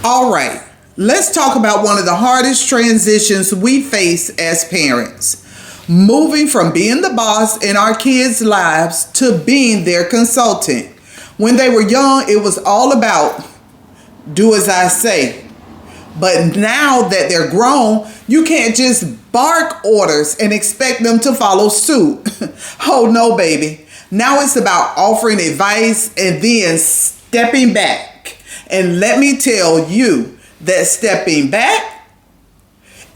All right, let's talk about one of the hardest transitions we face as parents. Moving from being the boss in our kids' lives to being their consultant. When they were young, it was all about do as I say. But now that they're grown, you can't just bark orders and expect them to follow suit. Oh no, baby. Now it's about offering advice and then stepping back. And let me tell you that stepping back,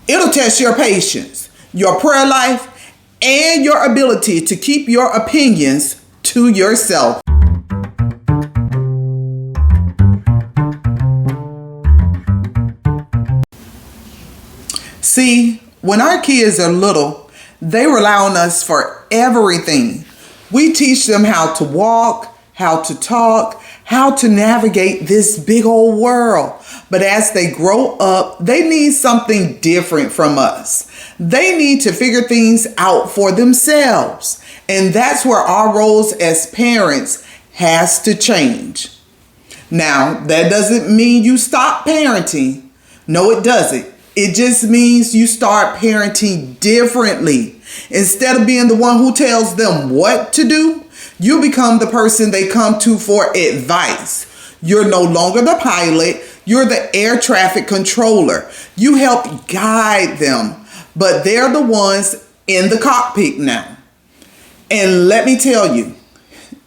it'll test your patience, your prayer life, and your ability to keep your opinions to yourself. See, when our kids are little, they rely on us for everything. We teach them how to walk, how to talk, how to navigate this big old world. But as they grow up, they need something different from us. They need to figure things out for themselves. And that's where our roles as parents has to change. Now, that doesn't mean you stop parenting. No, it doesn't. It just means you start parenting differently. Instead of being the one who tells them what to do, you become the person they come to for advice. You're no longer the pilot. You're the air traffic controller. You help guide them, but they're the ones in the cockpit now. And let me tell you,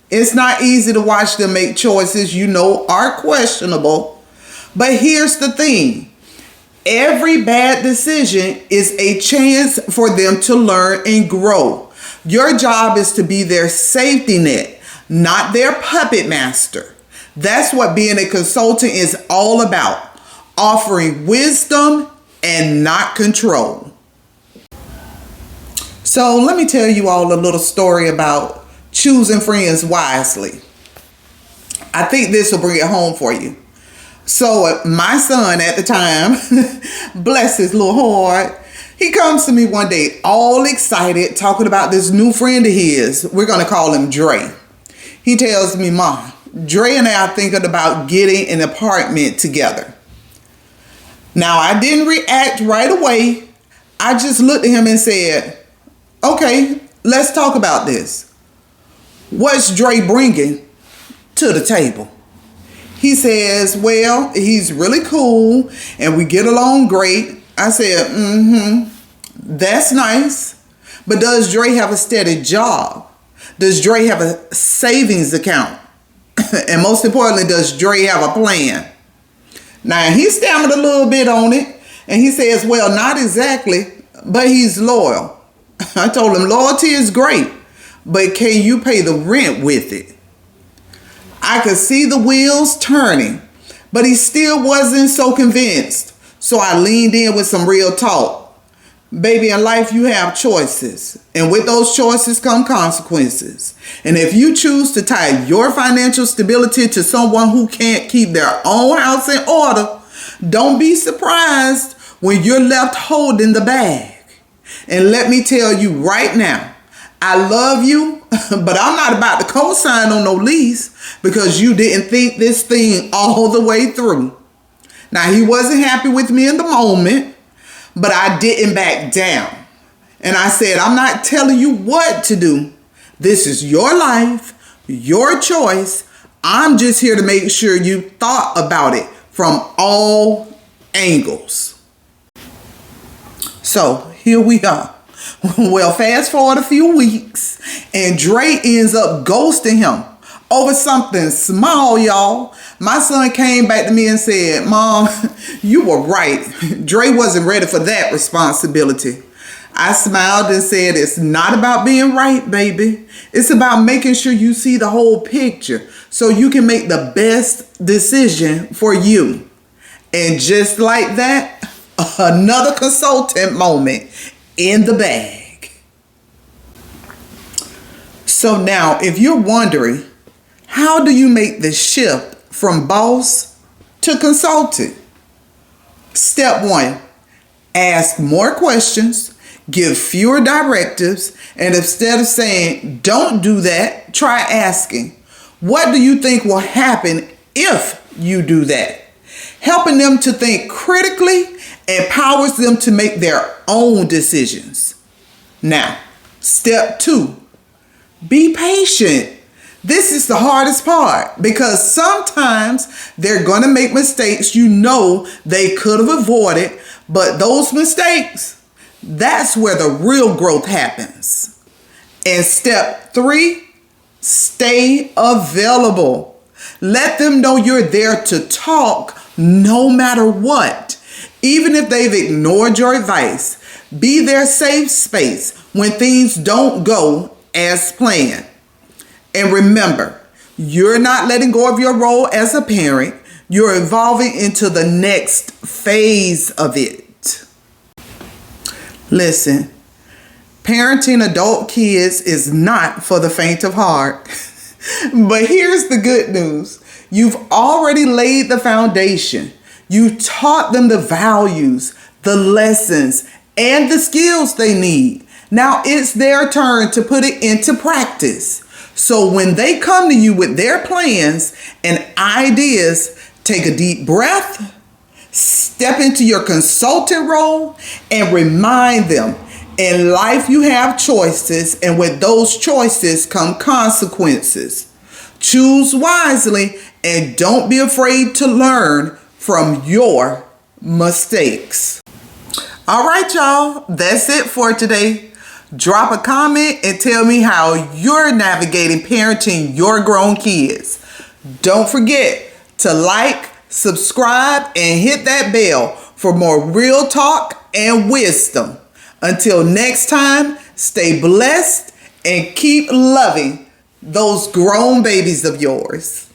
it's not easy to watch them make choices you know are questionable. But here's the thing. Every bad decision is a chance for them to learn and grow. Your job is to be their safety net, not their puppet master. That's what being a consultant is all about, offering wisdom and not control. So let me tell you all a little story about choosing friends wisely. I think this will bring it home for you. So my son at the time, bless his little heart, he comes to me one day all excited talking about this new friend of his. We're going to call him Dre. He tells me, Mom, Dre and I are thinking about getting an apartment together. Now, I didn't react right away. I just looked at him and said, okay, let's talk about this. What's Dre bringing to the table? He says, well, he's really cool and we get along great. I said, that's nice. But does Dre have a steady job? Does Dre have a savings account? And most importantly, does Dre have a plan? Now, he stammered a little bit on it. And he says, well, not exactly, but he's loyal. I told him loyalty is great, but can you pay the rent with it? I could see the wheels turning, but he still wasn't so convinced. So I leaned in with some real talk. Baby, in life you have choices, and with those choices come consequences. And if you choose to tie your financial stability to someone who can't keep their own house in order, don't be surprised when you're left holding the bag. And let me tell you right now, I love you, but I'm not about to co-sign on no lease because you didn't think this thing all the way through. Now, he wasn't happy with me in the moment, but I didn't back down. And I said, I'm not telling you what to do. This is your life, your choice. I'm just here to make sure you thought about it from all angles. So here we are. Well, fast forward a few weeks and Dre ends up ghosting him over something small, y'all. My son came back to me and said, Mom, you were right. Dre wasn't ready for that responsibility. I smiled and said, it's not about being right, baby. It's about making sure you see the whole picture so you can make the best decision for you. And just like that, another consultant moment in the bag. So now, if you're wondering, how do you make the shift from boss to consultant? Step 1, ask more questions, give fewer directives, and instead of saying, don't do that, try asking, what do you think will happen if you do that? Helping them to think critically empowers them to make their own decisions. Now, step 2, be patient. This is the hardest part because sometimes they're going to make mistakes you know they could have avoided, but those mistakes, that's where the real growth happens. And step 3, stay available. Let them know you're there to talk no matter what. Even if they've ignored your advice, be their safe space when things don't go as planned. And remember, you're not letting go of your role as a parent. You're evolving into the next phase of it. Listen, parenting adult kids is not for the faint of heart. But here's the good news. You've already laid the foundation. You taught them the values, the lessons, and the skills they need. Now it's their turn to put it into practice. So when they come to you with their plans and ideas, take a deep breath, step into your consultant role, and remind them in life you have choices, and with those choices come consequences. Choose wisely and don't be afraid to learn from your mistakes. All right, y'all, that's it for today. Drop a comment and tell me how you're navigating parenting your grown kids. Don't forget to like, subscribe, and hit that bell for more real talk and wisdom. Until next time, stay blessed and keep loving those grown babies of yours.